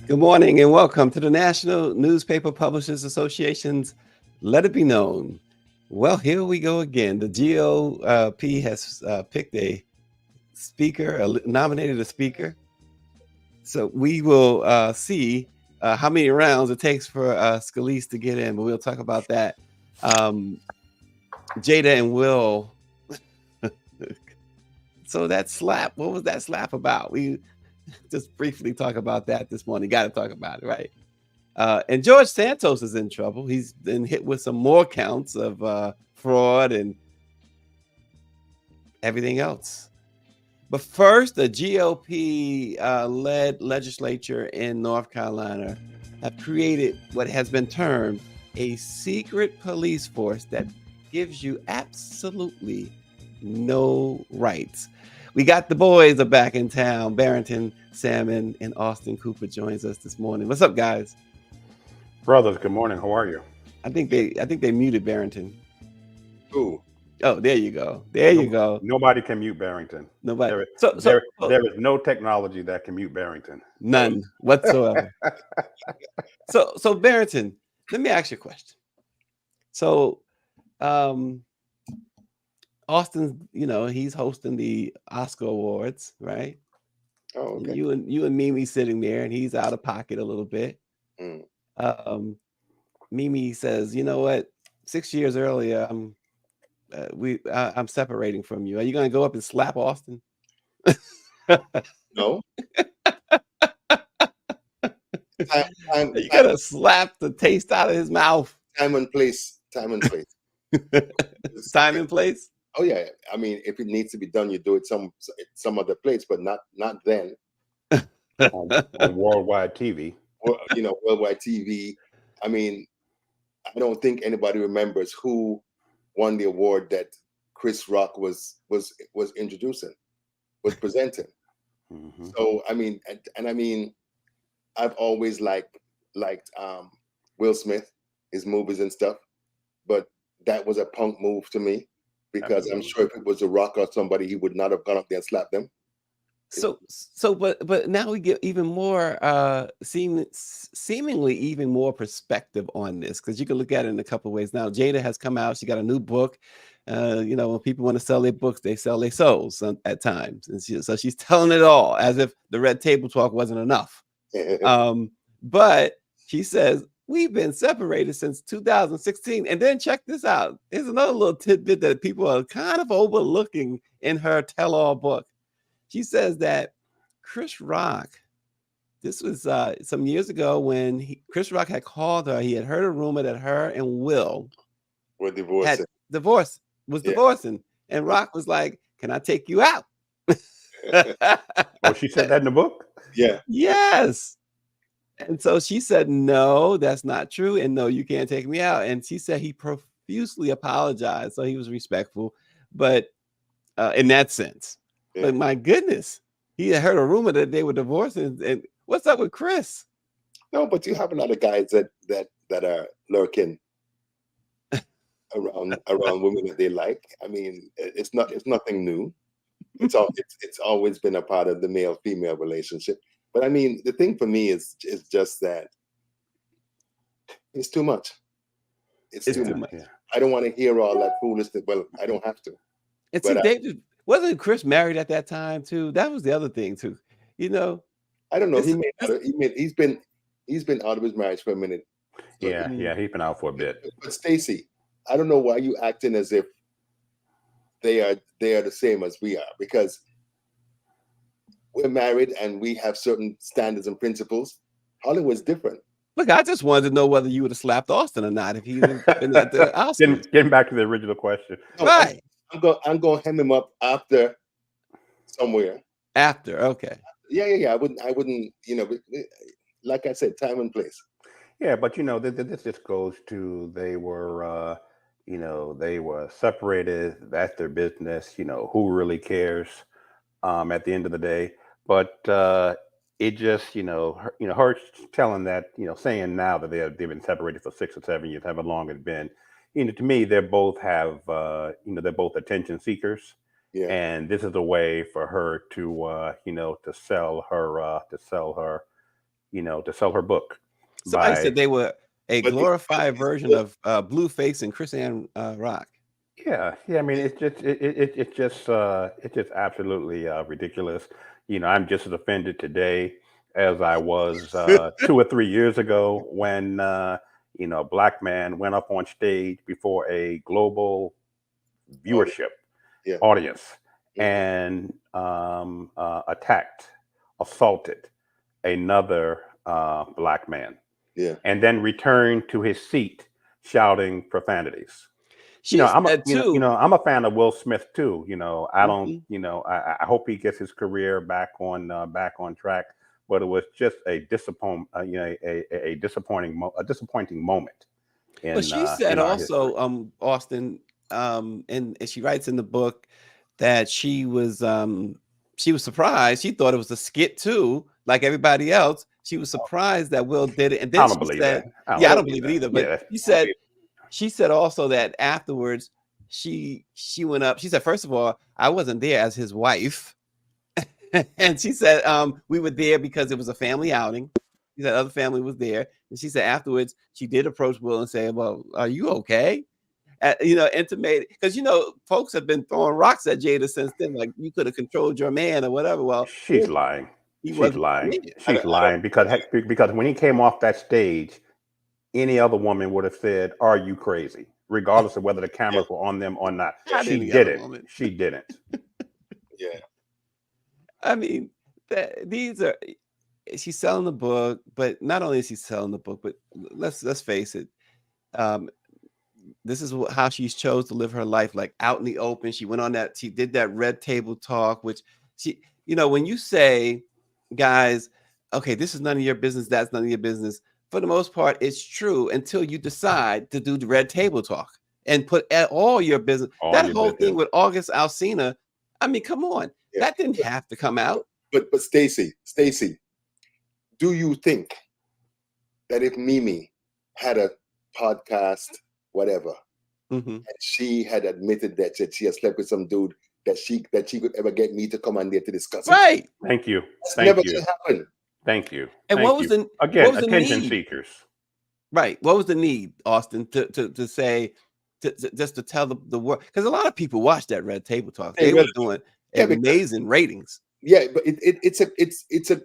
Good morning and welcome to the National Newspaper Publishers Association's Let It Be Known. Well, here we go again. The GOP has picked a speaker, nominated a speaker. So we will see how many rounds it takes for Scalise to get in, but we'll talk about that. Jada and Will. So that slap, what was that slap about? We just briefly talk about that this morning. Got to talk about it, right? And George Santos is in trouble. He's been hit with some more counts of fraud and everything else. But first, the GOP led legislature in North Carolina have created what has been termed a secret police force that gives you absolutely no rights. We got the boys are back in town. Barrington Salmon and Austin Cooper joins us this morning. What's up, guys? Brothers, good morning. How are you? I think they muted Barrington. Ooh. Oh, there you go. There you go. Nobody can mute Barrington. Nobody. There is no technology that can mute Barrington. None whatsoever. So Barrington, let me ask you a question. So, Austin, he's hosting the Oscar Awards, right? Oh, okay. You and Mimi sitting there, and he's out of pocket a little bit. Mimi says, "You know what? 6 years earlier, I'm separating from you. Are you going to go up and slap Austin?" No. You got to slap the taste out of his mouth. Time and place. Time and place. Time and place. Oh yeah. I mean, if it needs to be done, you do it some other place, but not then. on worldwide TV. Or, worldwide TV. I mean, I don't think anybody remembers who won the award that Chris Rock was introducing, was presenting. Mm-hmm. So I mean, and I mean, I've always liked Will Smith, his movies and stuff, but that was a punk move to me, because I'm sure if it was a Rock or somebody, he would not have gone up there and slapped them. But now we get even more seemingly even more perspective on this, because you can look at it in a couple of ways. Now Jada has come out; she got a new book. When people want to sell their books, they sell their souls at times, and so she's telling it all as if the red table talk wasn't enough. But she says we've been separated since 2016, and then check this out. Here's another little tidbit that people are kind of overlooking in her tell-all book. She says that Chris Rock, this was some years ago when Chris Rock had called her. He had heard a rumor that her and Will were divorcing. Divorcing. And Rock was like, "Can I take you out?" Oh, she said that in the book? Yeah. Yes. And so she said, "No, that's not true. And no, you can't take me out." And she said he profusely apologized. So he was respectful, but in that sense. But my goodness, he had heard a rumor that they were divorcing. And what's up with Chris? No, but you have a lot of guys that are lurking around women that they like. I mean, it's nothing new. It's always been a part of the male-female relationship. But I mean, the thing for me is just that it's too much. It's too much. Yeah. I don't want to hear all that foolishness. Well, I don't have to. And see, David, wasn't Chris married at that time too? That was the other thing too. I don't know. He's been out of his marriage for a minute. So yeah, he's been out for a bit. But Stacey, I don't know why you acting as if they are the same as we are, because we're married and we have certain standards and principles. Hollywood's different. Look, I just wanted to know whether you would have slapped Austin or not if he was been at the Oscars. Getting back to the original question. No, right. I'm going to hem him up after somewhere. After, okay. Yeah. I wouldn't, like I said, time and place. Yeah, but this just goes to they were separated. That's their business. Who really cares at the end of the day? But it just, her telling that, saying now that they've been separated for 6 or 7 years, however long it's been. To me, they both have, they're both attention seekers. Yeah. And this is a way for her to, to sell her, to sell her book. Somebody said they were a But glorified version of Blueface and Chris Ann Rock. Yeah. I mean, it's just absolutely ridiculous. I'm just as offended today as I was 2 or 3 years ago when a black man went up on stage before a global viewership Yeah. audience Mhm. and attacked, assaulted another black man, Yeah. and then returned to his seat shouting profanities. She said too. I'm a fan of Will Smith too. I don't, Mhm. I hope he gets his career back on track. But it was just a disappointing moment But she said in our history. also, Austin, and she writes in the book that she was surprised. She thought it was a skit too, like everybody else. She was surprised that Will did it, and then I don't she believe said, that. "Yeah, I don't believe it either." But Yeah, she said also that afterwards she went up. She said, first of all, I wasn't there as his wife, and she said we were there because it was a family outing. She said other family was there, and she said afterwards she did approach Will and say, "Well, are you okay?" Intimated, because folks have been throwing rocks at Jada since then. Like, you could have controlled your man or whatever. Well, she's lying. he She's wasn't lying. there. She's lying because when he came off that stage, any other woman would have said, "Are you crazy?" Regardless of whether the cameras were on them or not. Not She any other didn't. woman. She didn't. Yeah. I mean, these are. She's selling the book, but not only is she selling the book, but let's face it. This is how she's chose to live her life, like out in the open. She went on that. She did that red table talk, which when you say, guys, okay, this is none of your business. That's none of your business. For the most part, it's true until you decide to do the red table talk and put all your business. That whole thing with August Alsina, I mean, come on, Yeah. that didn't have to come out. But Stacey, do you think that if Mimi had a podcast, whatever, and she had admitted that she had slept with some dude, that she could ever get me to come on there to discuss it? Right. Thank you. That's never gonna happen. Thank you. And what was the attention need? seekers? Right. What was the need, Austin, to say, just to tell the world? Because a lot of people watched that red table talk. They were doing amazing ratings. Yeah, but it's a.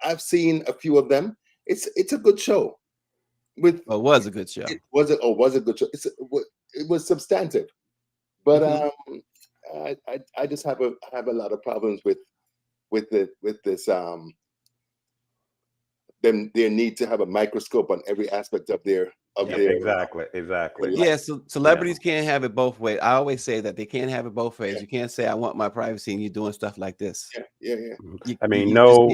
I've seen a few of them. It's a good show. It was a good show. It was a good show. It was substantive, but I just have a lot of problems with this their need to have a microscope on every aspect of their exactly. Yeah, so celebrities can't have it both ways. I always say that they can't have it both ways. You can't say I want my privacy and you're doing stuff like this. I mean, no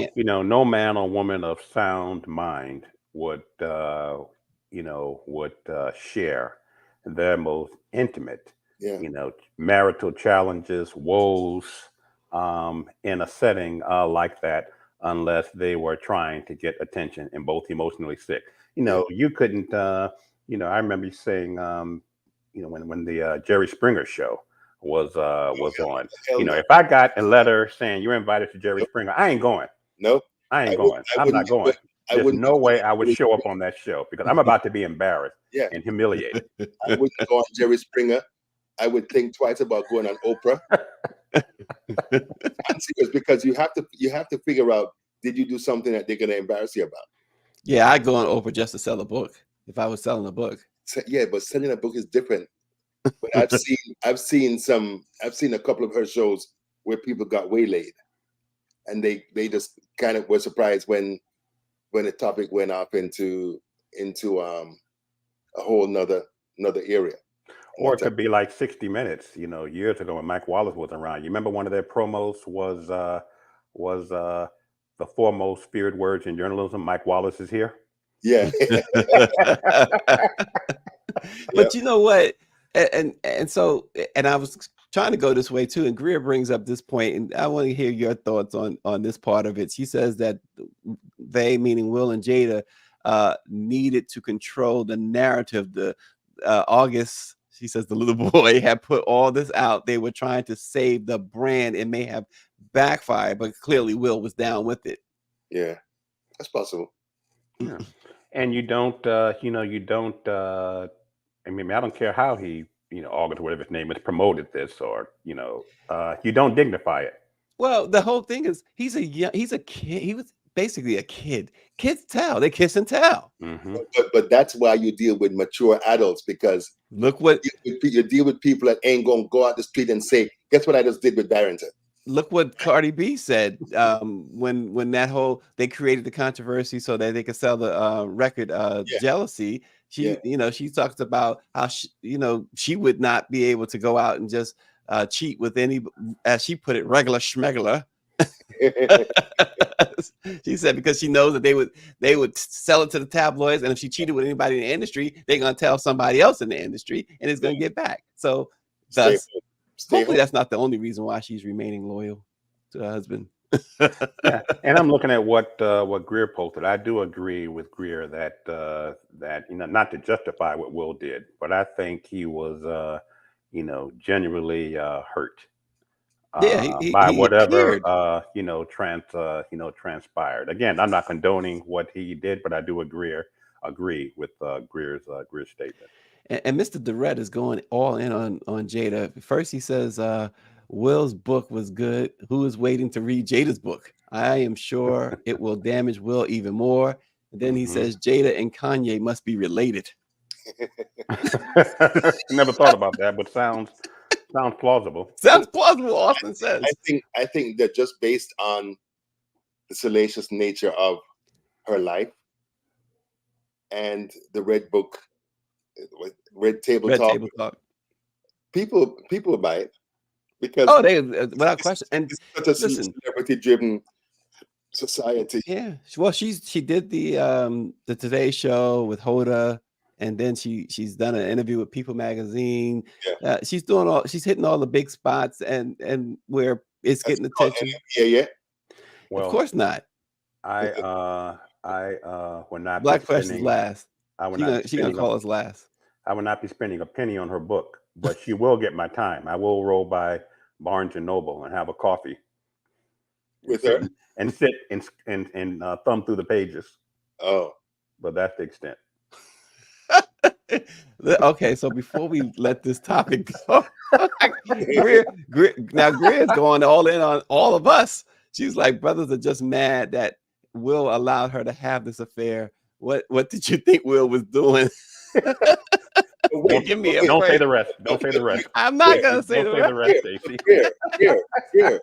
man or woman of sound mind would share their most intimate marital challenges, woes, in a setting like that, unless they were trying to get attention and both emotionally sick. You couldn't. I remember you saying, when the Jerry Springer show was on. If I got a letter saying you're invited to Jerry Springer, I ain't going. Nope. I ain't going. I'm not going. There's no way I would show up on that show because I'm about to be embarrassed and humiliated. I wouldn't go on Jerry Springer. I would think twice about going on Oprah. I'm serious, because you have to figure out, did you do something that they're going to embarrass you about? Yeah, I'd go on Oprah just to sell a book if I was selling a book. Yeah, but selling a book is different. But I've seen a couple of her shows where people got waylaid, and they just kind of were surprised when the topic went off into a whole nother area. Or it could be like 60 Minutes, years ago when Mike Wallace was around. You remember one of their promos was the foremost feared words in journalism, Mike Wallace is here. Yeah. But you know what? And so I was trying to go this way too. And Greer brings up this point, and I want to hear your thoughts on this part of it. She says that they, meaning Will and Jada, needed to control the narrative. The August, she says, the little boy had put all this out. They were trying to save the brand. It may have backfired, but clearly Will was down with it. Yeah, that's possible. Yeah. And you don't, you don't. I mean, I don't care how he, August, whatever his name is, promoted this, or you don't dignify it. Well, the whole thing is he's a kid. He was basically a kid. Kids tell. They kiss and tell. Hmm. But that's why you deal with mature adults, because Look what you deal with people that ain't gonna go out the street and say, "Guess what I just did with Barrington." Cardi B said when that whole they created the controversy so that they could sell the record Yeah, Jealousy. yeah. She talks about how she would not be able to go out and just cheat with any, as she put it, regular schmegler. She said because she knows that they would sell it to the tabloids, and if she cheated with anybody in the industry, they're gonna tell somebody else in the industry, and it's gonna get back. So Stay thus, home. Stay hopefully home. that's not the only reason why she's remaining loyal to her husband. Yeah, and I'm looking at what Greer posted. I do agree with Greer that not to justify what Will did, but I think he was genuinely hurt Yeah, by he whatever cared. transpired. Again, I'm not condoning what he did, but I do agree with Greer's statement. And Mr. Durrett is going all in on Jada. First, he says Will's book was good. Who is waiting to read Jada's book? I am sure it will damage Will even more. And then he Hmm. says Jada and Kanye must be related. Never thought about that, but sounds plausible. Sounds plausible, Austin I says. think that just based on the salacious nature of her life and the red book, red table Red talk, Table Talk. people buy it because Oh, they without question. And it's such a listen, celebrity-driven society. yeah. Well, she did the Today Show with Hoda, and then she's done an interview with People Magazine. Yeah, She's hitting all the big spots, and where it's that's getting called attention. yeah. Of Well, course not. I will not be Black Press is spending. last. I will not be She gonna spending. call us last. I will not be spending a penny on her book, but she will get my time. I will roll by Barnes and Noble and have a coffee and With sit her. and thumb through the pages. Oh, But that's the extent. Okay, so before we let this topic go, Greer's going all in on all of us. She's like, brothers are just mad that Will allowed her to have this affair. What did you think Will was doing? wait, Give me a Don't say break. the rest. Don't say the rest. I'm not gonna say Don't the say the rest. rest, Stacey. Greer.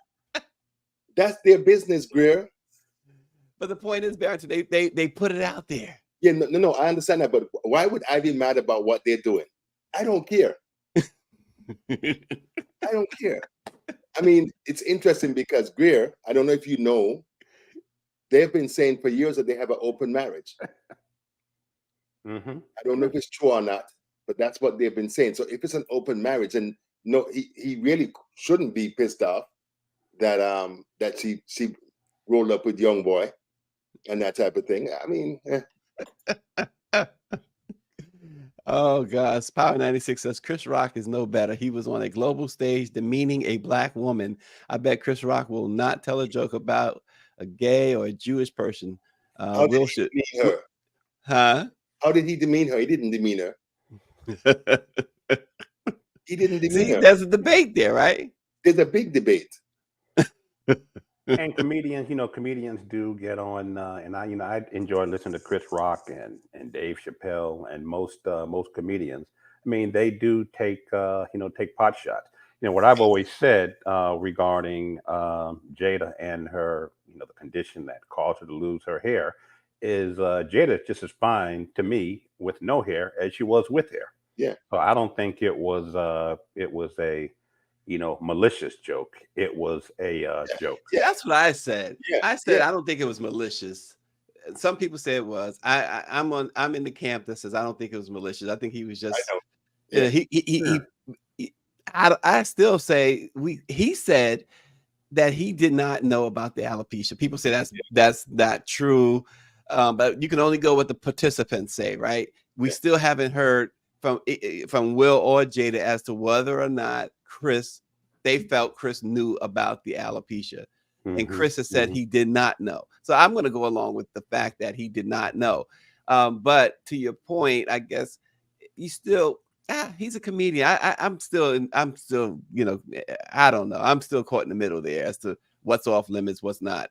That's their business, Greer. But the point is, Barrington, they put it out there. Yeah, no, I understand that, but why would I be mad about what they're doing? I don't care. I don't care. I mean, it's interesting because Greer, I don't know if you know, they've been saying for years that they have an open marriage. Mm-hmm. I don't know if it's true or not, but that's what they've been saying. So if it's an open marriage, and no, he really shouldn't be pissed off that that she rolled up with young boy and that type of thing. I mean, Oh gosh, Power 96 says Chris Rock is no better. He was on a global stage demeaning a black woman. I bet Chris Rock will not tell a joke about a gay or a Jewish person. how did Will he should, demean her? huh? How did he demean her? He didn't demean her. He didn't demean See, her. there's a debate there, right? There's a big debate. And comedians do get on, and I enjoy listening to Chris Rock and Dave Chappelle and most comedians. I mean, they do take pot shots. What I've always said regarding Jada and her, the condition that caused her to lose her hair, is Jada just as fine to me with no hair as she was with hair. Yeah. So I don't think it was a malicious joke. It was a joke. Yeah, that's what I said. Yeah, I said yeah. I don't think it was malicious. Some people say it was. I'm in the camp that says I don't think it was malicious. I think he was just. I know. Yeah. I still say he said that he did not know about the alopecia. People say that's not true, but you can only go what the participants say, right? We still haven't heard from Will or Jada as to whether or not they felt Chris knew about the alopecia. And Chris has said he did not know. So I'm going to go along with the fact that he did not know. But to your point, I guess you still, he's a comedian. I'm still, you know, I don't know. I'm still caught in the middle there as to what's off limits, what's not.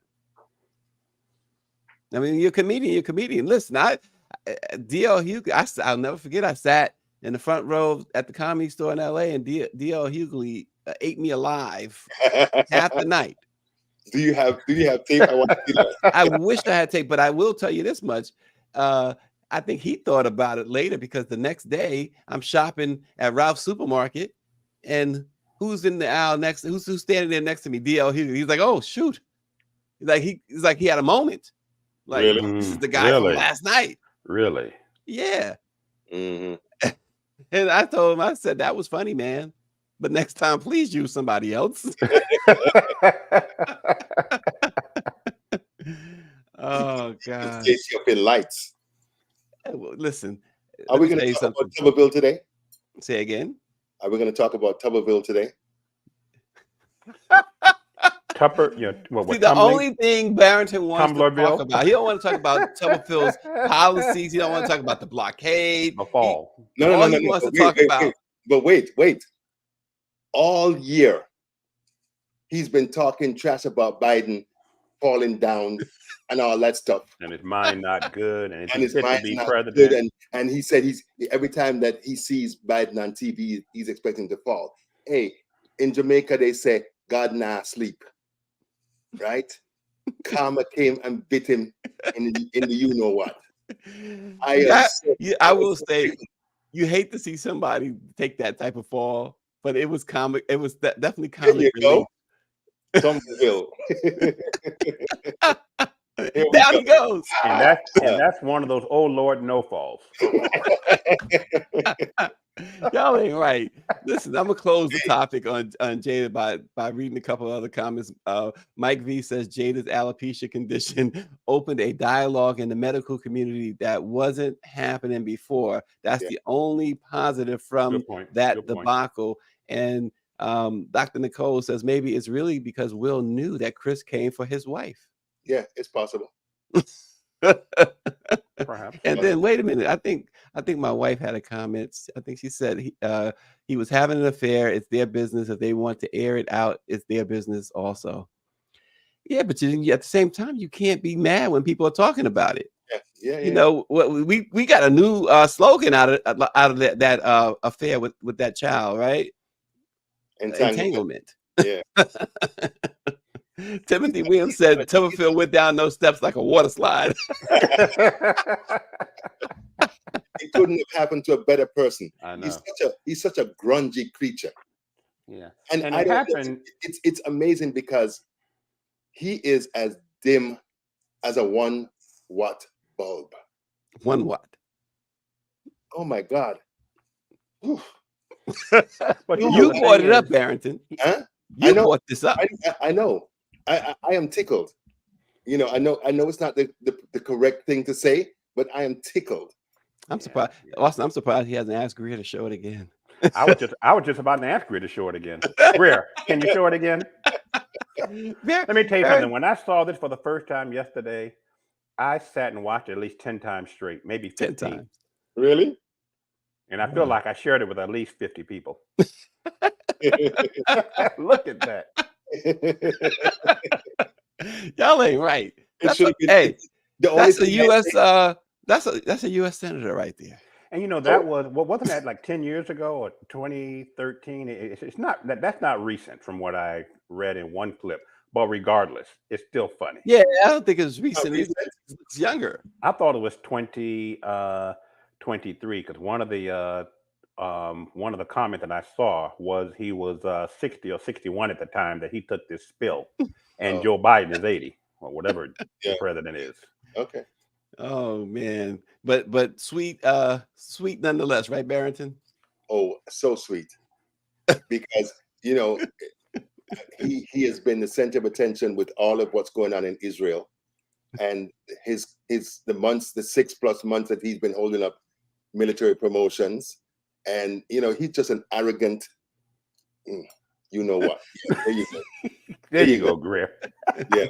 I mean, you're a comedian. You're a comedian. Listen, D.L. Hughley, I'll never forget. I sat in the front row at the Comedy Store in L.A. and D.L. Hughley ate me alive half the night. Do you have tape? I want to see that. I wish I had tape, but I will tell you this much. I think he thought about it later because the next day I'm shopping at Ralph's supermarket, and who's in the aisle next? Who's standing there next to me? D.L. Hughley. He's like, "Oh shoot!" He's like he had a moment. Like, Really? this is the guy from last night. Really? Yeah. And I told him, I said, that was funny, man. But next time, please use somebody else. Oh, God. It's up in lights. Well, listen. Are we going to talk about Tuberville today? Say again? Are we going to talk about Tuberville today? Tupper, you know, See, the only thing Barrington wants to talk about, he don't want to talk about Tuberville's policies. He don't want to talk about the blockade. The fall. He wants to talk about. But wait. All year, he's been talking trash about Biden falling down and all that stuff. And his mind not good, and his mind to be not president. good. And he said every time that he sees Biden on TV, he's expecting to fall. Hey, in Jamaica, they say, God nah sleep. Right? Karma came and bit him in the you know what. I will say, you hate to see somebody take that type of fall, but it was comic. It was definitely comic relief. Tuberville. Down he goes. And that's one of those oh Lord no falls. Y'all ain't right. Listen, I'm gonna close the topic on Jada by reading a couple of other comments. Mike V says Jada's alopecia condition opened a dialogue in the medical community that wasn't happening before. That's the only positive from that debacle. And Dr. Nicole says maybe it's really because Will knew that Chris came for his wife. Yeah, it's possible. Perhaps. And then wait a minute. I think my wife had a comment. I think she said he was having an affair. It's their business. If they want to air it out, it's their business also. Yeah, but at the same time, you can't be mad when people are talking about it. Yeah. You know, we got a new slogan out of that affair with that child, right? Entanglement. Yeah. Timothy Williams said Tuberville went down those steps like a water slide. It couldn't have happened to a better person. I know. He's such a grungy creature. Yeah. And it happened. It's amazing because he is as dim as a 1 watt bulb. 1 watt. Oh my God. But you brought it up, Barrington. Huh? You brought this up. I know. I am tickled. You know, I know it's not the correct thing to say, but I am tickled. I'm surprised. Austin, I'm surprised he hasn't asked Greer to show it again. I was just about to ask Greer to show it again. Greer, can you show it again? Let me tell you something. When I saw this for the first time yesterday, I sat and watched it at least 10 times straight, maybe 15 times. Really? And I feel like I shared it with at least 50 people. Look at that. Y'all ain't right. That's a U.S. senator right there. And you know that wasn't that like 10 years ago or 2013? It's not that's not recent from what I read in one clip. But regardless, it's still funny. Yeah, I don't think it's recent. It's younger. I thought it was 2023 because one of the comments that I saw was he was 60 or 61 at the time that he took this spill, and Joe Biden is 80 or whatever the president is. Okay. Oh man, but sweet nonetheless, right, Barrington? Oh, so sweet, because you know he has been the center of attention with all of what's going on in Israel, and the 6+ months that he's been holding up military promotions. And you know, he's just an arrogant, you know what? Yeah, there you go. There you go, Griff. Yeah.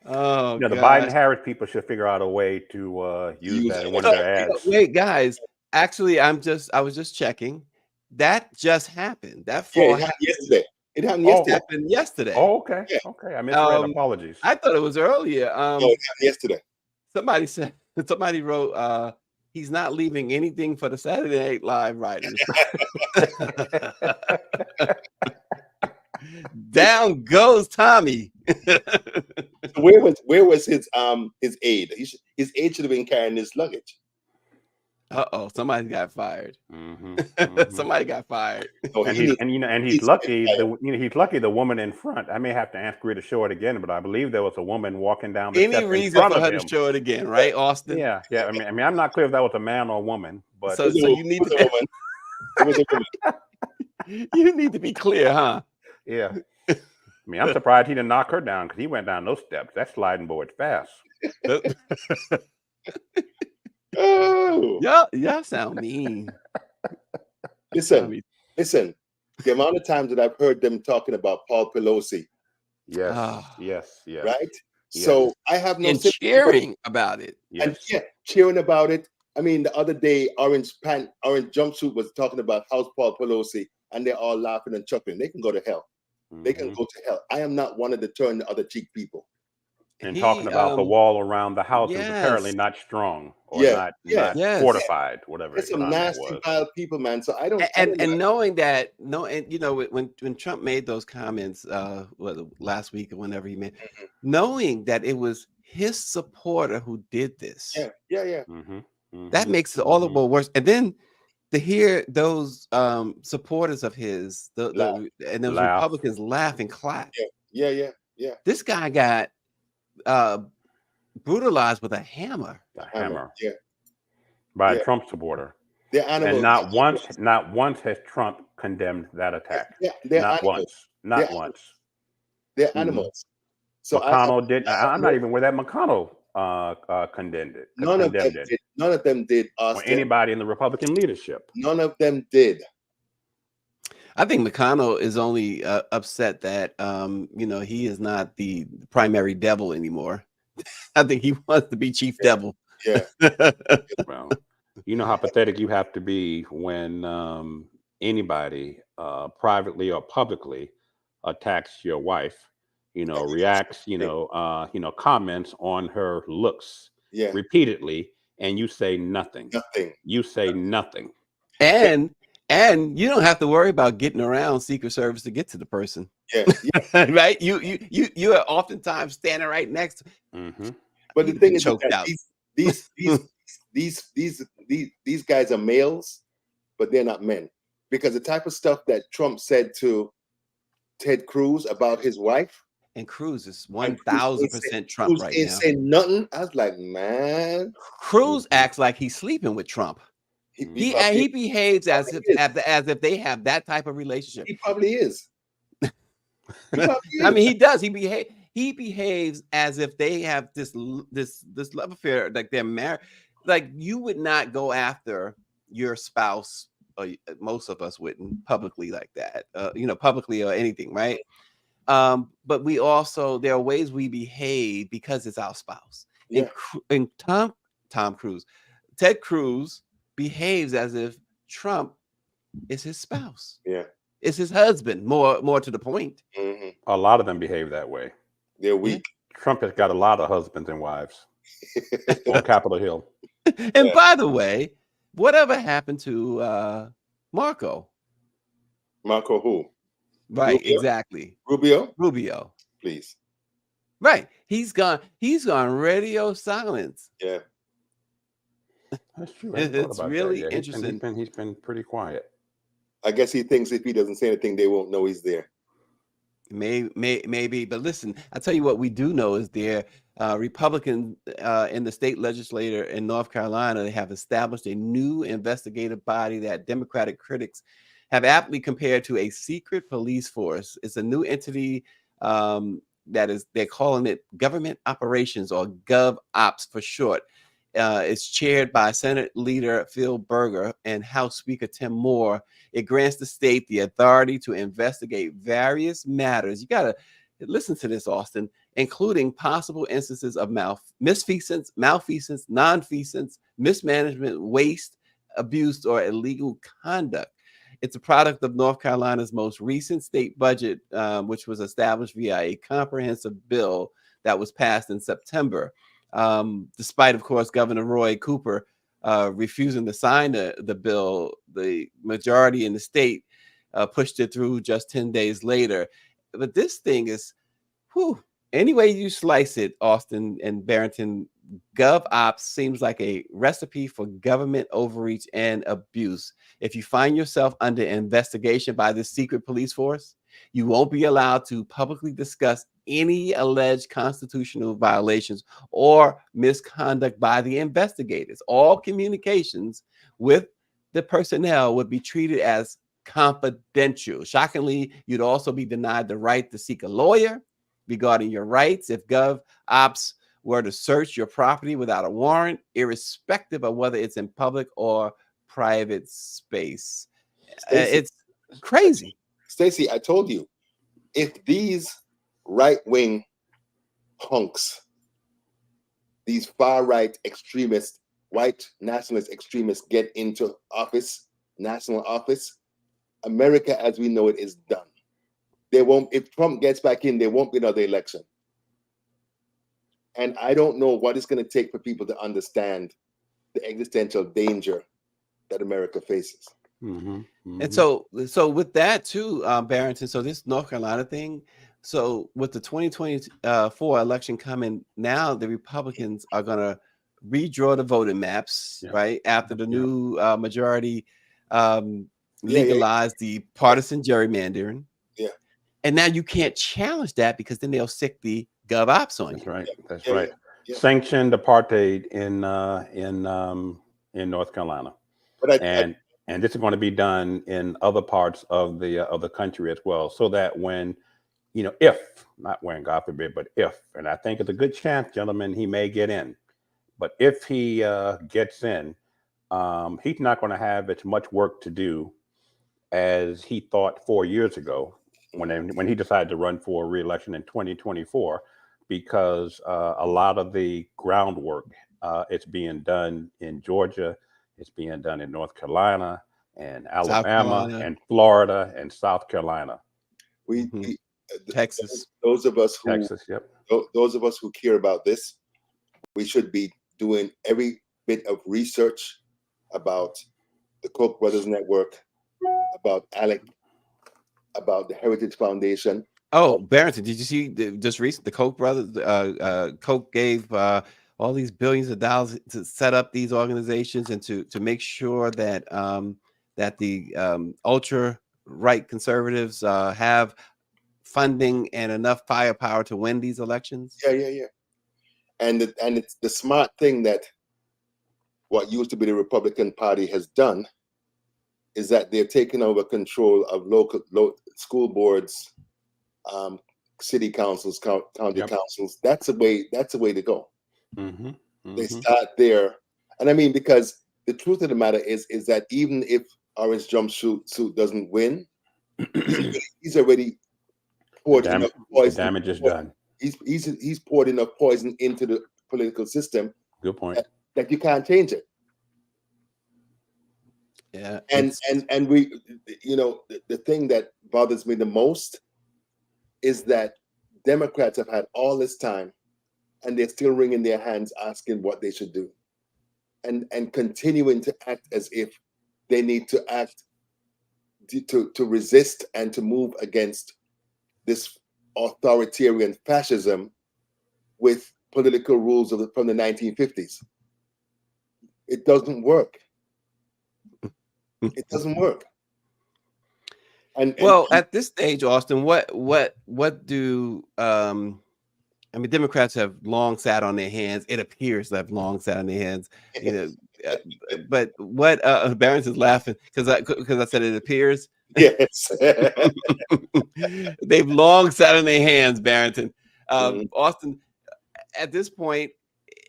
Oh, The gosh. Biden-Harris people should figure out a way to use that in one of their ads. Wait, guys. Actually, I was just checking. That just happened. That fall it happened yesterday. It happened yesterday. happened yesterday. Oh, okay. Yeah. Okay. I misread. Apologies. I thought it was earlier. No, it happened yesterday. Somebody wrote, he's not leaving anything for the Saturday Night Live writers. Down goes Tommy. Where was his aide? His aide should have been carrying his luggage. Somebody got fired. Somebody got fired. He's lucky. He's lucky. The woman in front. I may have to ask her to show it again, but I believe there was a woman walking down the steps Any in reason front for of her him. to show it again, right, Austin? Yeah. I mean, I'm not clear if that was a man or a woman, but so you need to. It was a woman. You need to be clear, huh? Yeah. I mean, I'm surprised he didn't knock her down because he went down those steps. That's sliding board fast. Oh, y'all sound mean. Listen. The amount of times that I've heard them talking about Paul Pelosi. Yes. Right. Yes. So I have no cheering about it. And cheering about it. I mean, the other day, Orange Jumpsuit was talking about House Paul Pelosi, and they're all laughing and chuckling. They can go to hell. They can go to hell. I am not one of the turn the other cheek people. And talking about the wall around the house is apparently not strong or not fortified, whatever. It's some nasty, vile people, man. So I don't. And knowing that, when Trump made those comments, last week or whenever he made, knowing that it was his supporter who did this. Yeah. That makes it all the more worse. And then to hear those supporters of his, and those Republicans laugh and clap. Yeah. This guy got brutalized with a hammer. By a Trump supporter. They're animals. And not once has Trump condemned that attack. Not once. They're animals. So McConnell did. I'm not even aware that McConnell condemned it. None of them did. Or anybody in the Republican leadership. None of them did. I think McConnell is only upset that he is not the primary devil anymore. I think he wants to be chief devil. Yeah. Well, you know how pathetic you have to be when anybody privately or publicly attacks your wife, reacts, comments on her looks repeatedly, and you say nothing. You say nothing. And you don't have to worry about getting around Secret Service to get to the person. Yeah. Right? You are oftentimes standing right next to. But the thing is that these guys are males, but they're not men. Because the type of stuff that Trump said to Ted Cruz about his wife. And Cruz is 1,000% Trump right now. Ain't saying nothing. I was like, man. Cruz acts like he's sleeping with Trump. He behaves as if they have that type of relationship. He probably is. I mean, he does. He behaves as if they have this love affair, like they're married. Like you would not go after your spouse, or most of us wouldn't publicly like that. Publicly or anything, right? But we also there are ways we behave because it's our spouse. Yeah. And Tom Cruise, Ted Cruz behaves as if Trump is his spouse. Yeah. It's his husband, more to the point. Mm-hmm. A lot of them behave that way. They're weak. Trump has got a lot of husbands and wives on Capitol Hill. And by the way, whatever happened to Marco? Marco who? Right, Rubio? Exactly. Rubio? Please. Right. He's gone radio silence. Yeah. That's true. It's really interesting. He's been pretty quiet. I guess he thinks if he doesn't say anything, they won't know he's there. Maybe, but listen, I tell you what we do know is there Republican in the state legislature in North Carolina. They have established a new investigative body that Democratic critics have aptly compared to a secret police force. It's a new entity they're calling it Government Operations, or GovOps for short. It's chaired by Senate Leader Phil Berger and House Speaker Tim Moore. It grants the state the authority to investigate various matters. You got to listen to this, Austin, including possible instances of misfeasance, malfeasance, nonfeasance, mismanagement, waste, abuse, or illegal conduct. It's a product of North Carolina's most recent state budget, which was established via a comprehensive bill that was passed in September. Despite, of course, Governor Roy Cooper refusing to sign the bill, the majority in the state pushed it through just 10 days later. But this thing is, any way you slice it, Austin and Barrington, GovOps seems like a recipe for government overreach and abuse. If you find yourself under investigation by this secret police force, you won't be allowed to publicly discuss any alleged constitutional violations or misconduct by the investigators. All communications with the personnel would be treated as confidential. Shockingly, you'd also be denied the right to seek a lawyer regarding your rights if GovOps were to search your property without a warrant, irrespective of whether it's in public or private space. It's crazy. Stacey, I told you, if these right-wing punks, these far-right extremists, white nationalist extremists get into office, national office, America as we know it is done. They won't, if Trump gets back in, there won't be another election. And I don't know what it's going to take for people to understand the existential danger that America faces. Mm-hmm, mm-hmm. And so with that too, Barrington, so this North Carolina thing, so with the 2024 election coming now, the Republicans are going to redraw the voting maps, right? After the new majority legalized the partisan gerrymandering. Yeah. And now you can't challenge that because then they'll stick the GovOps on you. That's right. That's right. Yeah. Sanctioned apartheid in North Carolina. But and this is going to be done in other parts of the country as well, so that when, if, not when, God forbid, but if, and I think it's a good chance, gentlemen, he may get in. But if he gets in, he's not going to have as much work to do as he thought 4 years ago when he decided to run for re-election in 2024, because a lot of the groundwork it's being done in Georgia, it's being done in North Carolina and Alabama and Florida and South Carolina. Texas. Those of us who care about this, we should be doing every bit of research about the Koch brothers network, about ALEC, about the Heritage Foundation. Oh, Barrington, did you see just recently the Koch brothers? Koch gave all these billions of dollars to set up these organizations and to make sure that that the ultra right conservatives have funding and enough firepower to win these elections. Yeah. And it's the smart thing that what used to be the Republican Party has done is that they're taking over control of local school boards, city councils, county councils. That's a way to go. Mm-hmm. Mm-hmm. They start there, and I mean, because the truth of the matter is that even if Orange Jumpsuit doesn't win, he's already poured enough poison. The damage is done. He's poured enough poison into the political system. Good point. That you can't change it. Yeah. And we, the thing that bothers me the most is that Democrats have had all this time and they're still wringing their hands asking what they should do and continuing to act as if they need to act to resist and to move against this authoritarian fascism with political rules from the 1950s. It doesn't work. It doesn't work. And at this stage, Austin, what do Democrats have long sat on their hands. It appears they have long sat on their hands, but what Barron's laughing because I said it appears. Yes. They've long sat on their hands, Barrington. Austin, at this point,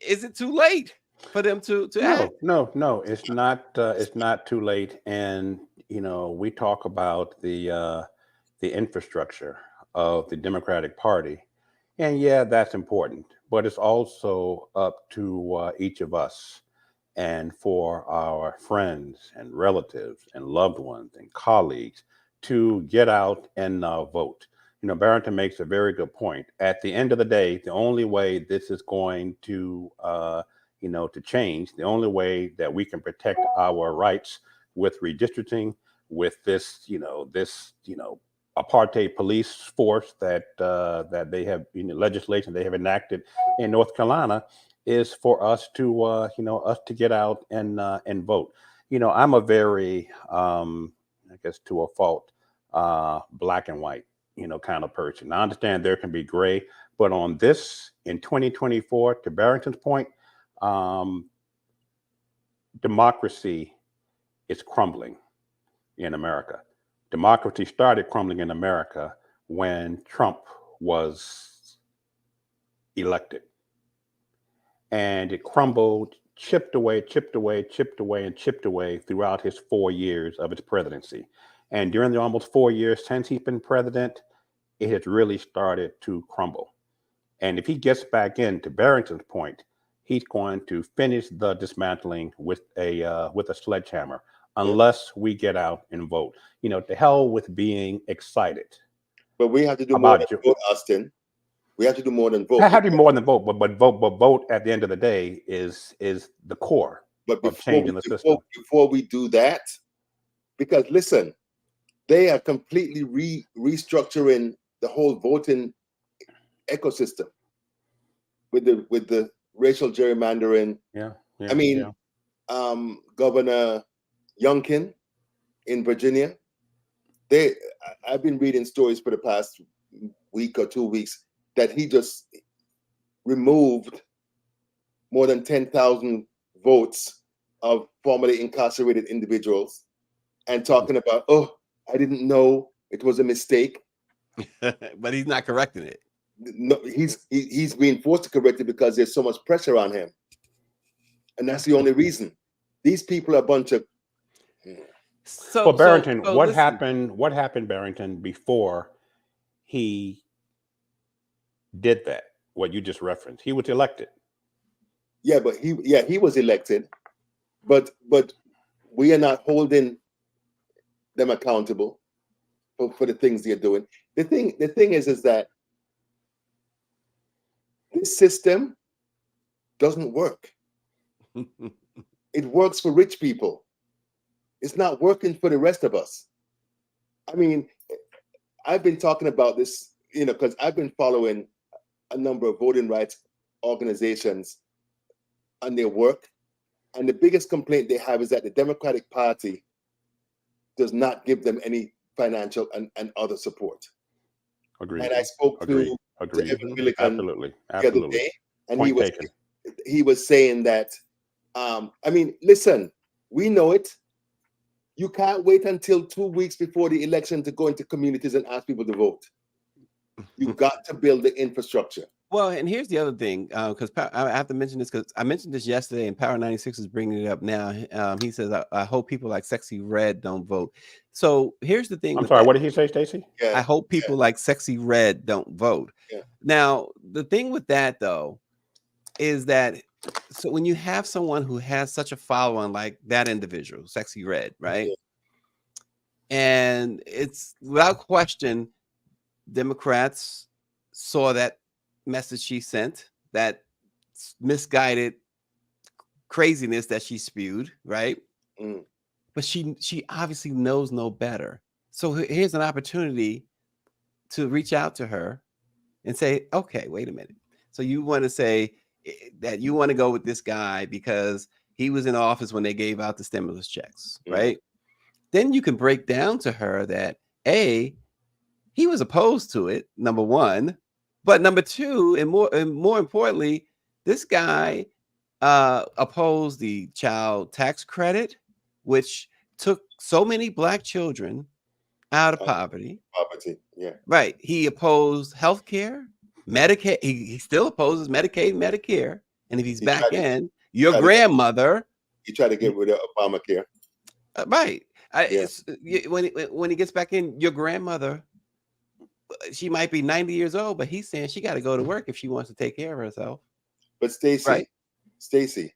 is it too late? for them to act? No. It's not too late. And we talk about the infrastructure of the Democratic Party, and yeah, that's important. But it's also up to each of us, and for our friends and relatives and loved ones and colleagues to get out and vote. Barrington makes a very good point. At the end of the day, the only way this is going to change, the only way that we can protect our rights with redistricting, with this apartheid police force that they have, legislation they have enacted in North Carolina, is for us to us to get out and vote. I'm a very I guess to a fault black and white kind of person. I understand there can be gray, but on this in 2024, to Barrington's point, democracy is crumbling in America. Democracy started crumbling in America when Trump was elected. And it crumbled, chipped away, and chipped away throughout his 4 years of his presidency. And during the almost 4 years since he's been president, it has really started to crumble. And if he gets back in, to Barrington's point, he's going to finish the dismantling with a sledgehammer, unless we get out and vote. To hell with being excited. But we have to do more than vote, Austin. We have to do more than vote. Have to do more than vote, but vote at the end of the day is the core of changing the system. Before we do that, because listen, they are completely restructuring the whole voting ecosystem with the racial gerrymandering. I mean, Governor Youngkin in Virginia, I've been reading stories for the past week or 2 weeks that he just removed more than 10,000 votes of formerly incarcerated individuals, and talking about, I didn't know, it was a mistake. But he's not correcting it. No, he's being forced to correct it because there's so much pressure on him, and that's the only reason. These people are a bunch of. So Barrington, what happened, Barrington, before he did that? What you just referenced, he was elected. Yeah, but he was elected, but we are not holding them accountable for the things they're doing. The thing is that this system doesn't work. It works for rich people. It's not working for the rest of us. I mean, I've been talking about this, because I've been following a number of voting rights organizations and their work. And the biggest complaint they have is that the Democratic Party does not give them any financial and other support. Agreed. And I spoke to Evan Milligan Absolutely. the other day, and Point he was saying that, listen, we know it. You can't wait until 2 weeks before the election to go into communities and ask people to vote. You've got to build the infrastructure. Well, and here's the other thing, because I have to mention this because I mentioned this yesterday, and Power 96 is bringing it up now. He says, I hope people like Sexy Red don't vote. So here's the thing. I'm sorry, what did he say, Stacey? I hope people like Sexy Red don't vote. Yeah. Now, the thing with that, though, is that so when you have someone who has such a following like that individual, Sexy Red, right? Yeah. And it's without question, Democrats saw that message she sent, that misguided craziness that she spewed, right? But she obviously knows no better. So here's an opportunity to reach out to her and say, okay, wait a minute. So you want to say that you want to go with this guy because he was in office when they gave out the stimulus checks, right? Then you can break down to her that he was opposed to it, number one, but number two, and more importantly, this guy opposed the child tax credit, which took so many Black children out of poverty. Yeah. Right. He opposed health care, Medicaid. He still opposes Medicaid, Medicare. And if he's back in, your grandmother. You try to get rid of Obamacare. Right. Yeah. When he gets back in, your grandmother, she might be 90 years old, but he's saying she got to go to work if she wants to take care of herself. But Stacey,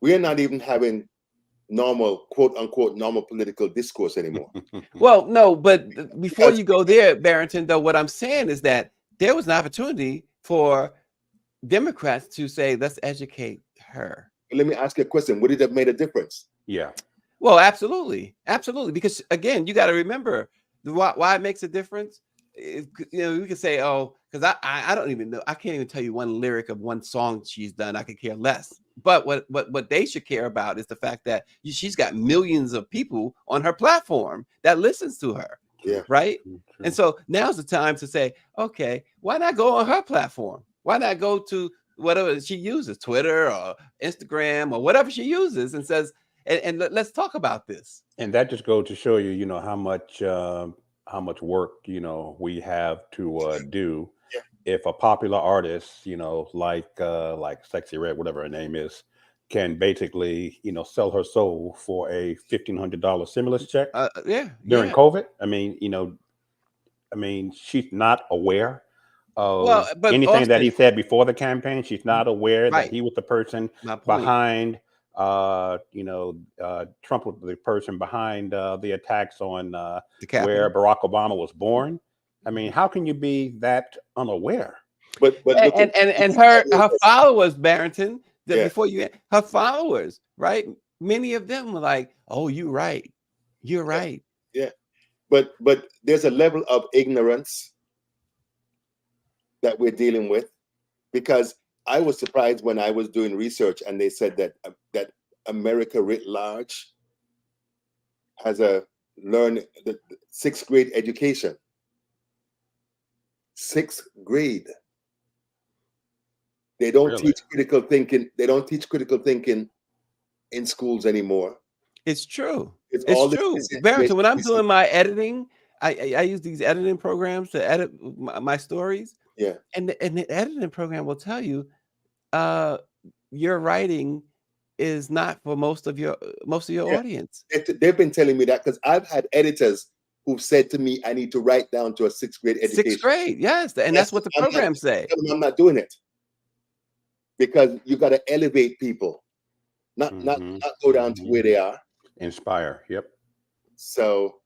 we are not even having normal, quote unquote, normal political discourse anymore. Well, no, but before you go there, Barrington, though, what I'm saying is that there was an opportunity for Democrats to say, let's educate her. Let me ask you a question. Would it have made a difference? Yeah. Well, absolutely. Absolutely. Because again, you got to remember why it makes a difference. You know, we could say, oh, because I don't even know. I can't even tell you one lyric of one song she's done. I could care less. But what they should care about is the fact that she's got millions of people on her platform that listens to her. Yeah. Right. True. And so now's the time to say, okay, why not go on her platform? Why not go to whatever she uses, Twitter or Instagram or whatever she uses, and says, and let's talk about this. And that just goes to show you, you know, how much work, you know, we have to do. Yeah. If a popular artist, you know, like Sexy Red, whatever her name is, can basically, you know, sell her soul for a $1,500 stimulus check during COVID. I mean, you know, she's not aware of anything Austin, that he said before the campaign. She's not aware that he was the person behind, you know, Trump was the person behind the attacks on where Barack Obama was born. I mean, how can you be that unaware? But her followers, Barrington, her followers, right? Many of them were like, "Oh, you're right. You're right." Yeah. But there's a level of ignorance that we're dealing with, because I was surprised when I was doing research and they said that America writ large has the 6th grade education. 6th grade. They don't teach critical thinking. They don't teach critical thinking in schools anymore. It's true. It's true. Barrington, when I'm doing my editing, I use these editing programs to edit my stories. Yeah. And the editing program will tell you your writing is not for most of your audience. They've been telling me that, because I've had editors who've said to me, I need to write down to a 6th grade education. 6th grade, yes. And that's what the programs say. I'm not doing it, because you got to elevate people, not go down to where they are. Inspire. Yep. So,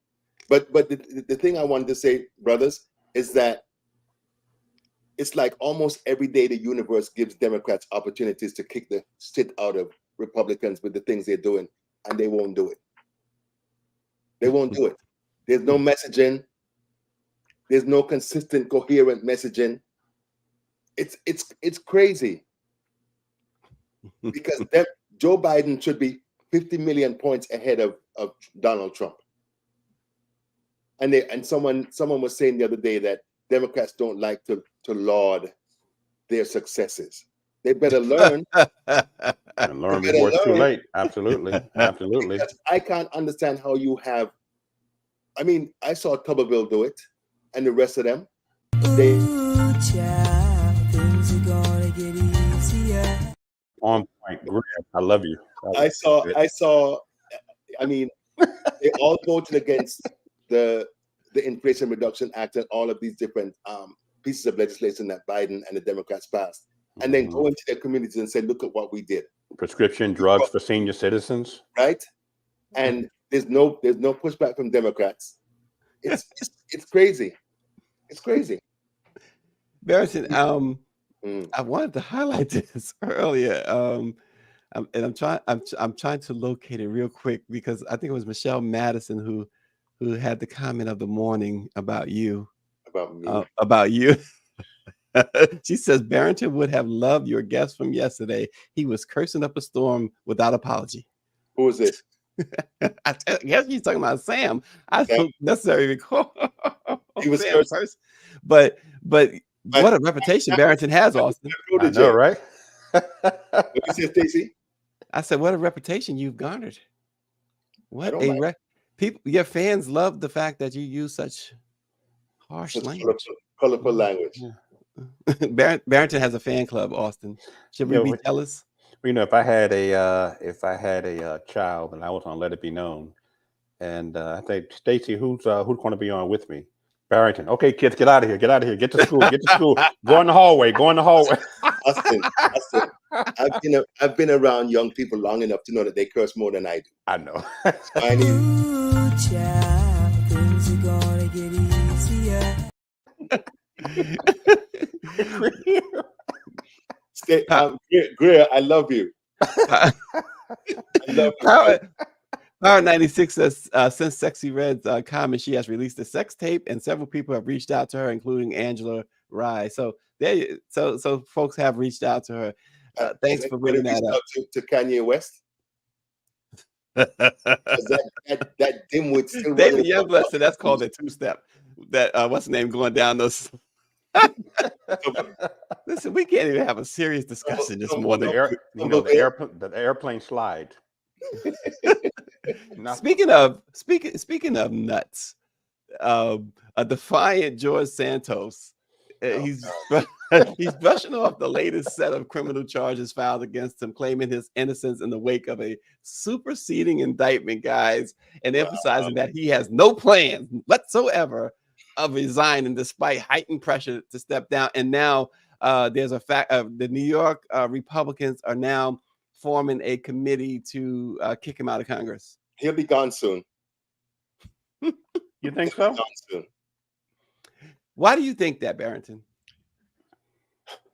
but the thing I wanted to say, brothers, is that it's like almost every day the universe gives Democrats opportunities to kick the shit out of Republicans with the things they're doing, and they won't do it. They won't do it. There's no messaging. There's no consistent, coherent messaging. It's crazy, because Joe Biden should be 50 million points ahead of Donald Trump. And someone was saying the other day that Democrats don't like to laud their successes. They better learn. And learn before it's too late. Absolutely. Absolutely. Because I can't understand how you have. I mean, I saw Tuberville do it, and the rest of them. Things are gonna get easier. On point. Great. I love you. I saw. I mean, they all voted against the Inflation Reduction Act and all of these different pieces of legislation that Biden and the Democrats passed, and then go into their communities and say, "Look at what we did." Prescription drugs for senior citizens, right? And there's no pushback from Democrats. It's crazy. It's crazy. Barrington, I wanted to highlight this earlier, and I'm trying to locate it real quick, because I think it was Michelle Madison who had the comment of the morning about you. About me. About you. She says Barrington would have loved your guest from yesterday. He was cursing up a storm without apology. Who is it? I guess you're talking about Sam. I don't necessarily recall. He was cursing. But what a reputation Barrington has, Austin. I know, right? What you said, Stacey? I said, what a reputation you've garnered. People, your fans love the fact that you use such harsh language. Colorful language. Barrington has a fan club, Austin. Should we be jealous? You know, if I had a child and I was on Let It Be Known, and I think Stacy, who's going to be on with me? Barrington. Okay, kids, get out of here. Get out of here. Get to school. Get to school. Go in the hallway. Go in the hallway. Austin, I've been around young people long enough to know that they curse more than I do. I know. I need Ooh, child, things are gonna get easier. Greer, I love you. I love you. Power 96 says, since Sexy Red's comment, she has released a sex tape, and several people have reached out to her, including Angela Rye. So so folks have reached out to her. Thanks for bringing that up. To Kanye West. that dimwit still David Youngblood said that's called a two-step. That what's the name going down those? Listen, we can't even have a serious discussion this morning. The airplane slide. Speaking of nuts, a defiant George Santos. He's brushing off the latest set of criminal charges filed against him, claiming his innocence in the wake of a superseding indictment, guys, and emphasizing that he has no plans whatsoever of resigning despite heightened pressure to step down. And now there's a fact the New York Republicans are now forming a committee to kick him out of Congress. He'll be gone soon. You think so? Why do you think that, Barrington?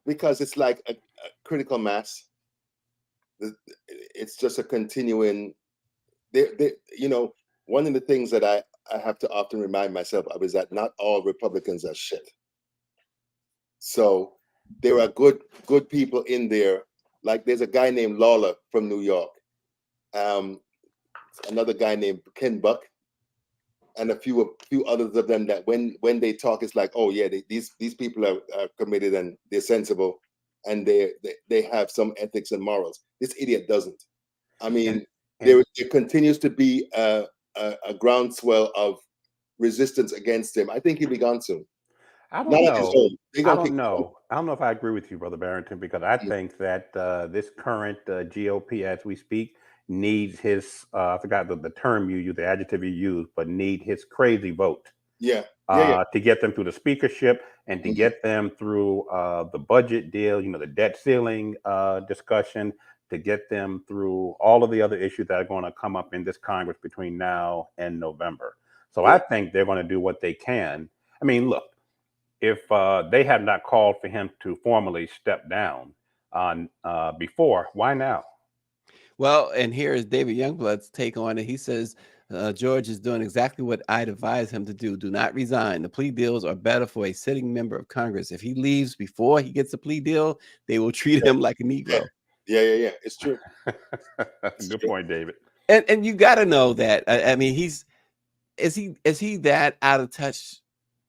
Because it's like a critical mass. It's just a continuing. You know, one of the things that I have to often remind myself of is that not all Republicans are shit. So there are good people in there. Like there's a guy named Lawler from New York, another guy named Ken Buck, and a few others of them that when they talk, it's like, oh yeah, these people are committed and they're sensible, and they have some ethics and morals. This idiot doesn't. I mean, there continues to be a groundswell of resistance against him. I think he'll be gone soon. I don't know. I don't know if I agree with you, Brother Barrington, because I think that this current GOP, as we speak, needs his, I forgot the term you used, the adjective you used, but need his crazy vote. To get them through the speakership and to get them through the budget deal, you know, the debt ceiling discussion, to get them through all of the other issues that are going to come up in this Congress between now and November. So I think they're going to do what they can. I mean, look, if they have not called for him to formally step down on before, why now? Well, and here is David Youngblood's take on it. He says, George is doing exactly what I'd advise him to do. Do not resign. The plea deals are better for a sitting member of Congress. If he leaves before he gets a plea deal, they will treat him like a Negro. Yeah. It's true. Good point, David. And you got to know that. I mean, is he that out of touch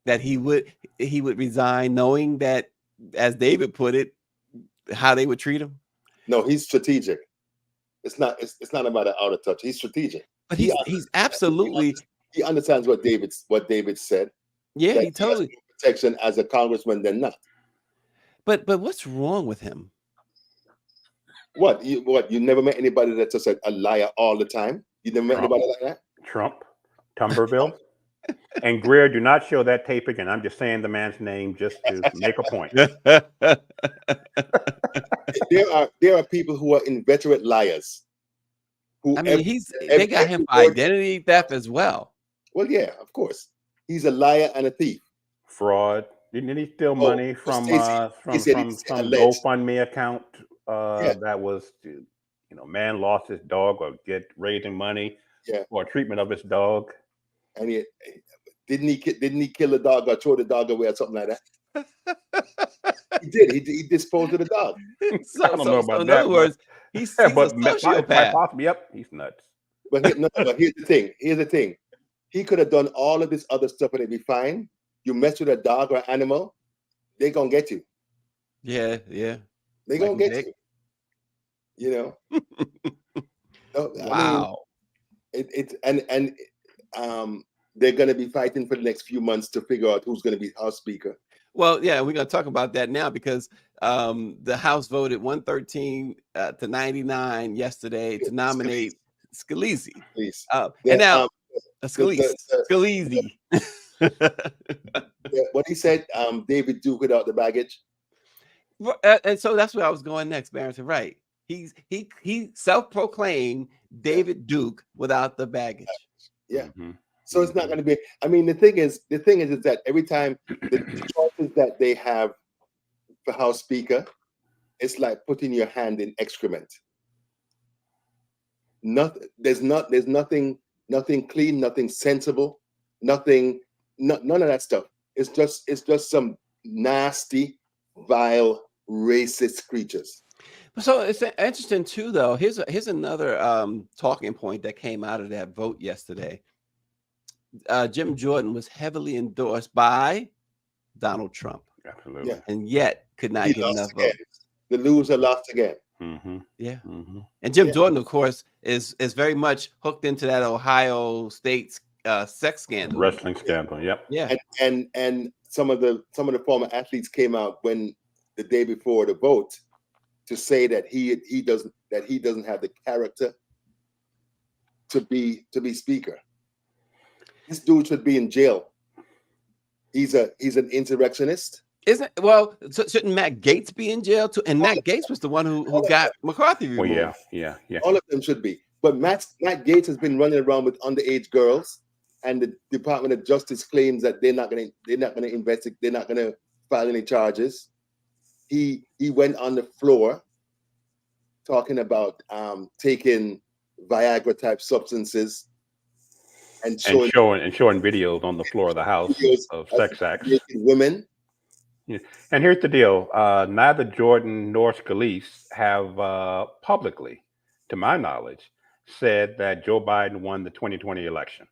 that he would resign, knowing that, as David put it, how they would treat him? No, he's strategic. It's not about an out of touch. He's strategic. But he's absolutely. He understands what David said. Yeah, he totally has more protection as a congressman than not. But what's wrong with him? What you never met anybody that's just a liar all the time? You never met anybody like that? Trump, Tumberville. And Greer, do not show that tape again. I'm just saying the man's name just to make a point. There are people who are inveterate liars. I mean, they got him for identity theft as well. Well, yeah, of course. He's a liar and a thief. Fraud. Didn't he steal money from some GoFundMe account that was, you know, man lost his dog or raising money for treatment of his dog. And didn't he kill the dog or throw the dog away or something like that? He did. He disposed of the dog. I don't know about in that. Other words, he's a sociopath. Yep, he's nuts. But here's the thing. He could have done all of this other stuff and it'd be fine. You mess with a dog or animal, they're gonna get you. Yeah. They're gonna get you. You know. Wow. They're going to be fighting for the next few months to figure out who's going to be House Speaker. Well, yeah, we're going to talk about that now because The House voted 113 to 99 yesterday to nominate Scalise. Please. And now Scalise. What he said, David Duke without the baggage. And so that's where I was going next, Barrington. Right. He self-proclaimed David Duke without the baggage. Yeah. So it's not going to be. I mean, the thing is that every time the choices that they have for House Speaker, it's like putting your hand in excrement. There's nothing clean, nothing sensible, none of that stuff. It's just some nasty, vile, racist creatures. So it's interesting too, though. Here's another talking point that came out of that vote yesterday. Jim Jordan was heavily endorsed by Donald Trump. Absolutely. Yeah. And yet could not get enough votes. The loser lost again. Yeah. And Jim Jordan, of course, is very much hooked into that Ohio State sex scandal, wrestling scandal. Yep. Yeah. And some of the former athletes came out when the day before the vote to say that he doesn't have the character to be speaker. This dude should be in jail. He's an insurrectionist. Shouldn't Matt Gaetz be in jail too? And Matt Gaetz was the one who got McCarthy removed. Well, yeah. All of them should be. But Matt Gaetz has been running around with underage girls, and the Department of Justice claims that they're not going to investigate. They're not going to file any charges. He went on the floor talking about taking Viagra type substances and showing videos on the floor of the House of sex acts. Women. Yeah. And here's the deal. Neither Jordan nor Scalise have publicly, to my knowledge, said that Joe Biden won the 2020 election.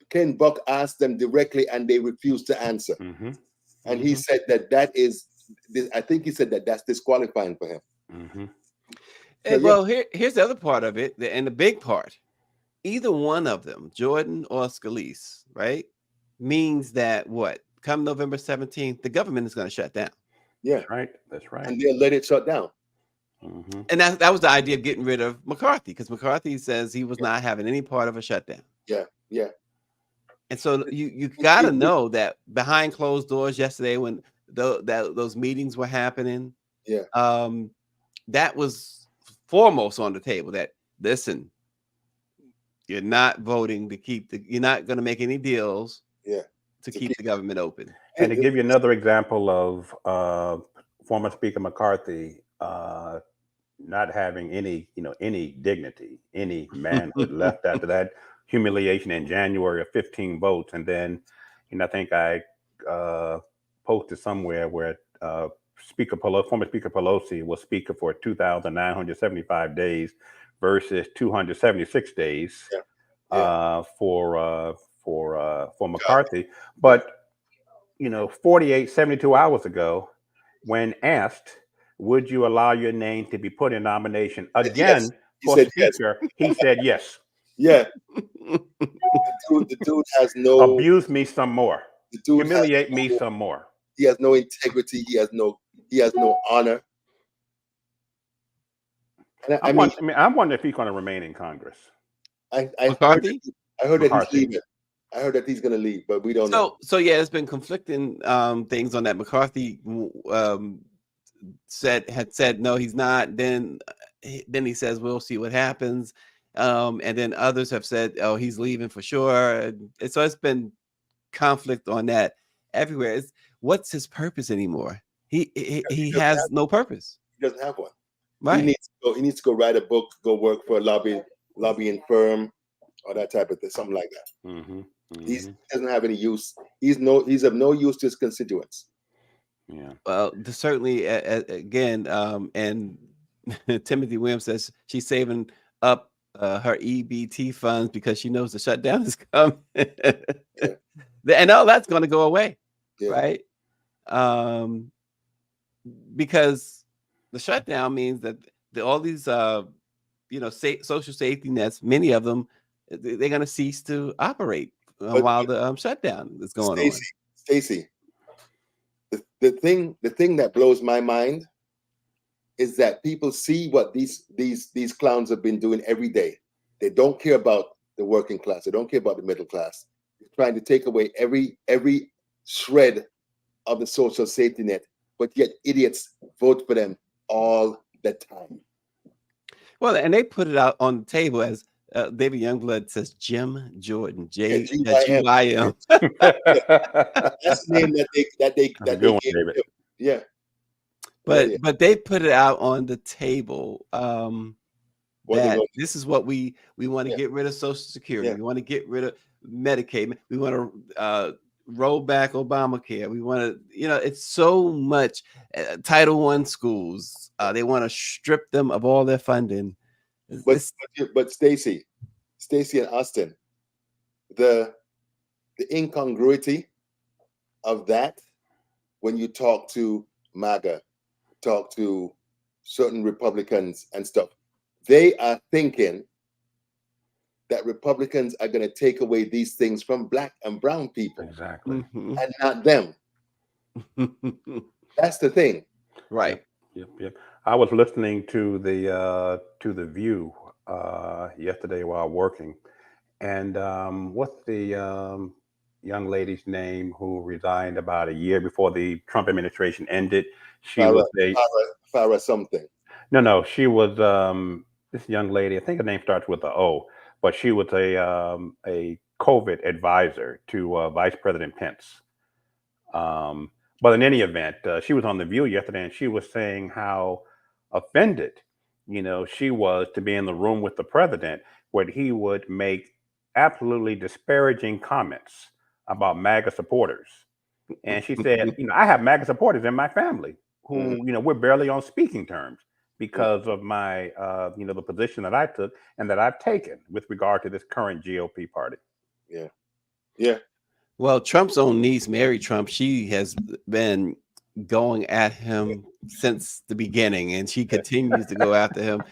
Ken Buck asked them directly and they refused to answer. And he said that is, I think he said that that's disqualifying for him. Well, here's the other part of it, and the big part. Either one of them, Jordan or Scalise, right, means that what? Come November 17th, the government is going to shut down. Yeah, that's right. And they'll let it shut down. And that was the idea of getting rid of McCarthy, because McCarthy says he was not having any part of a shutdown. Yeah. And so you got to know that behind closed doors yesterday, when those meetings were happening, that was foremost on the table. That listen, you're not voting to keep you're not going to make any deals. To keep the government open. And to give you another example of former Speaker McCarthy not having any dignity, any manhood left after that humiliation in January of 15 votes. And then, I think I posted somewhere where former Speaker Pelosi was Speaker for 2,975 days versus 276 days for McCarthy. But 72 hours ago, when asked, would you allow your name to be put in nomination again for Speaker, he said yes. Yeah. The dude has no abuse me some more. Humiliate me some more. He has no integrity. He has no honor. And I wonder if he's going to remain in Congress. I heard that he's leaving. I heard that he's going to leave, but we don't know. So yeah, it's been conflicting things on that. McCarthy had said no, he's not. Then he says we'll see what happens, and then others have said he's leaving for sure. And so it's been conflict on that everywhere. What's his purpose anymore? He has no purpose. He doesn't have one. Right. He needs to go write a book, go work for a lobbying firm, or that type of thing, something like that. He doesn't have any use. He's of no use to his constituents. Yeah. Well, certainly, again, and Timothy Williams says she's saving up her EBT funds because she knows the shutdown is coming, and all that's going to go away, right? Because the shutdown means that all these, social safety nets, many of them, they're going to cease to operate while the shutdown is going on. Stacey, The thing that blows my mind is that people see what these clowns have been doing every day. They don't care about the working class. They don't care about the middle class. They're trying to take away every shred of the social safety net, but yet idiots vote for them all the time. Well, and they put it out on the table as David Youngblood says, Jim Jordan, GYM. That's the name that they That's a good one, gave David. him. Yeah. But they put it out on the table that this is what we want to get rid of Social Security. We want to get rid of Medicaid. We want to roll back Obamacare. We want to, it's so much. Title I schools, they want to strip them of all their funding. But Stacey and Austin, the incongruity of that when you talk to MAGA, talk to certain Republicans and stuff, they are thinking that Republicans are going to take away these things from Black and brown people. Exactly. And not them. That's the thing. Right. Yep. I was listening to the View yesterday while working, and what's the young lady's name who resigned about a year before the Trump administration ended? She was Farrah something. No, she was this young lady. I think her name starts with an O, but she was a COVID advisor to Vice President Pence. But in any event, she was on The View yesterday, and she was saying how offended, she was to be in the room with the president, where he would make absolutely disparaging comments about MAGA supporters. And she said, I have MAGA supporters in my family who, we're barely on speaking terms because of my, the position that I took and that I've taken with regard to this current GOP party. Yeah. Well, Trump's own niece, Mary Trump, she has been going at him since the beginning, and she continues to go after him.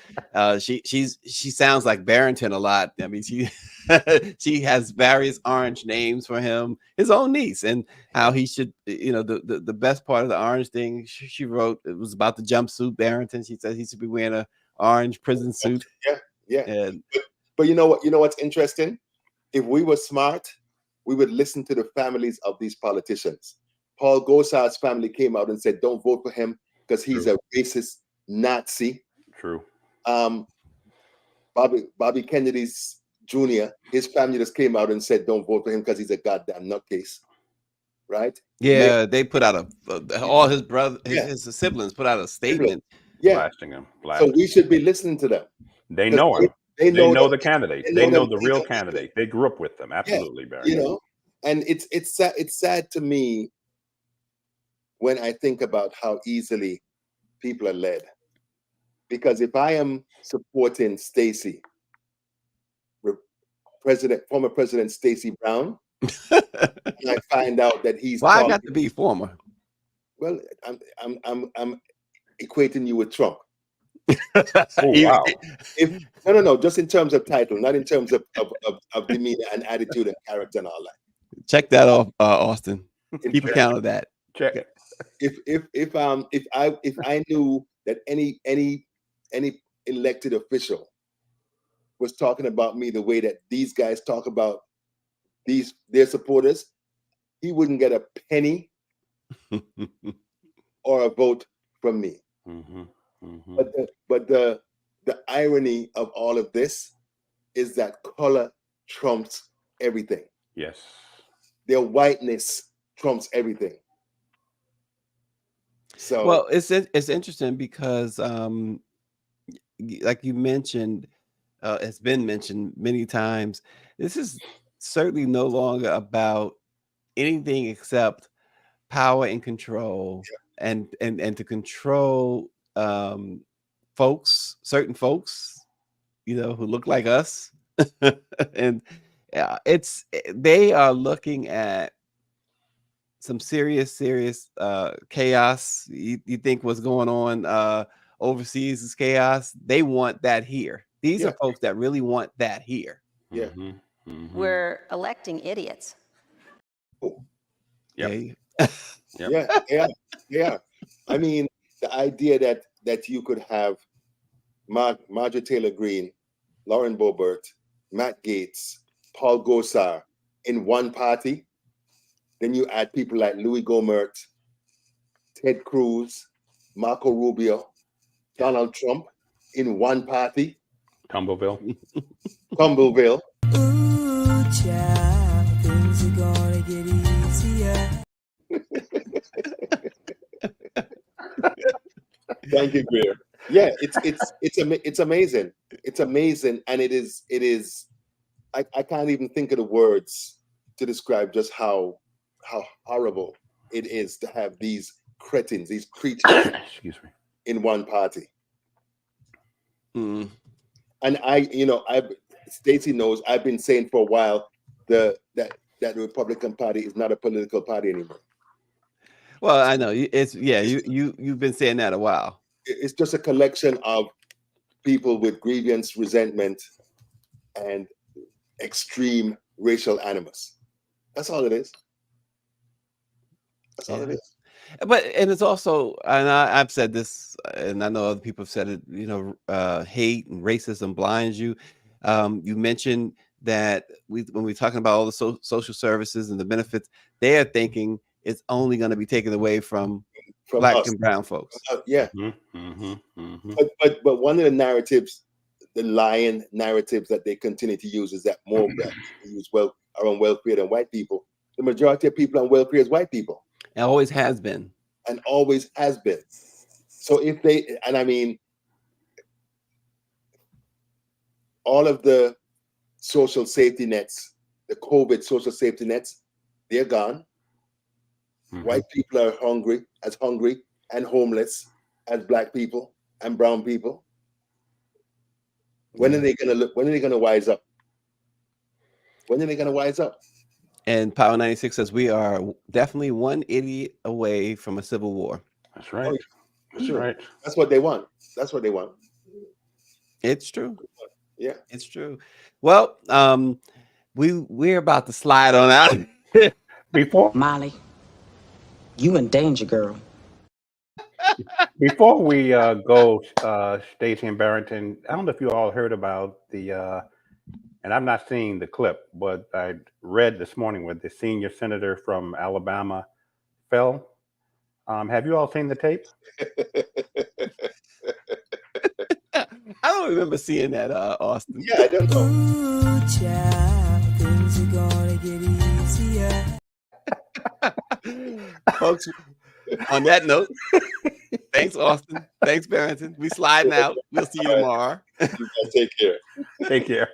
She sounds like Barrington a lot. I mean, she has various orange names for him, his own niece, and how he should, the best part of the orange thing she wrote, it was about the jumpsuit Barrington. She said he should be wearing an orange prison suit. Yeah. And, but you know what's interesting? If we were smart, we would listen to the families of these politicians. Paul Gosar's family came out and said, don't vote for him because he's a racist Nazi. True. Bobby Kennedy's Jr., his family just came out and said, don't vote for him because he's a goddamn nutcase. Right? Yeah, they put out all his brothers, his siblings put out a statement. Blasting him. So we should be listening to them. They know him. They know the candidate. They know the real candidate. They grew up with them. Absolutely, Barry. And it's sad to me when I think about how easily people are led. Because if I am supporting Stacey, former President Stacey Brown, and I find out that he's I got to be former. Well, I'm equating you with Trump. Oh, wow. No, just in terms of title, not in terms of demeanor and attitude and character and all that. Check that off, Austin. Keep account of that. Check. If I knew that any elected official was talking about me the way that these guys talk about their supporters, he wouldn't get a penny or a vote from me. But the irony of all of this is that color trumps everything. Yes. Their whiteness trumps everything. So well, it's interesting because like you mentioned, it's been mentioned many times, this is certainly no longer about anything except power and control, and to control certain folks, who look like us. And they are looking at some serious chaos. You think what's going on overseas is chaos? They want that here. These are folks that really want that here. Yeah. We're electing idiots. Oh. Yep. Yep. Yeah. I mean, the idea that you could have Marjorie Taylor Greene, Lauren Boebert, Matt Gaetz, Paul Gosar in one party. Then you add people like Louis Gohmert, Ted Cruz, Marco Rubio, Donald Trump in one party. Tumbleville. Tumbleville. Ooh, child, things are gonna get easier. Thank you, Greer. Yeah, it's amazing. It's amazing, and it is. I can't even think of the words to describe just how horrible it is to have these cretins, these creatures, excuse me, in one party. Mm. And Stacey knows I've been saying for a while that the Republican Party is not a political party anymore. Well, I know you've been saying that a while. It's just a collection of people with grievance, resentment, and extreme racial animus. That's all it is. That's all it is. And it's also, and I've said this, and I know other people have said it, hate and racism blinds you. You mentioned that when we're talking about all the social services and the benefits, they are thinking it's only going to be taken away from Black us and brown folks. Yeah. But one of the narratives, the lying narratives that they continue to use is that more Black people are on welfare than white people. The majority of people on welfare is white people. It always has been. And always has been. So if they, and I mean, all of the social safety nets, the COVID social safety nets, they're gone. White people are hungry and homeless as Black people and brown people. When are they going to look? When are they going to wise up? When are they going to wise up? And Power 96 says we are definitely one idiot away from a civil war. That's right. That's right. That's what they want. That's what they want. It's true. Yeah, it's true. Well, we're about to slide on out. Before Molly, you in danger, girl. Before we go, Stacey and Barrington, I don't know if you all heard about the, and I'm not seeing the clip, but I read this morning where the senior senator from Alabama fell. Have you all seen the tape? I don't remember seeing that, Austin. Yeah, I don't know. Ooh, child, things are gonna get easier. Folks, on that note, thanks, Austin. Thanks, Barrington. We sliding out. We'll see you tomorrow. Take care. Take care.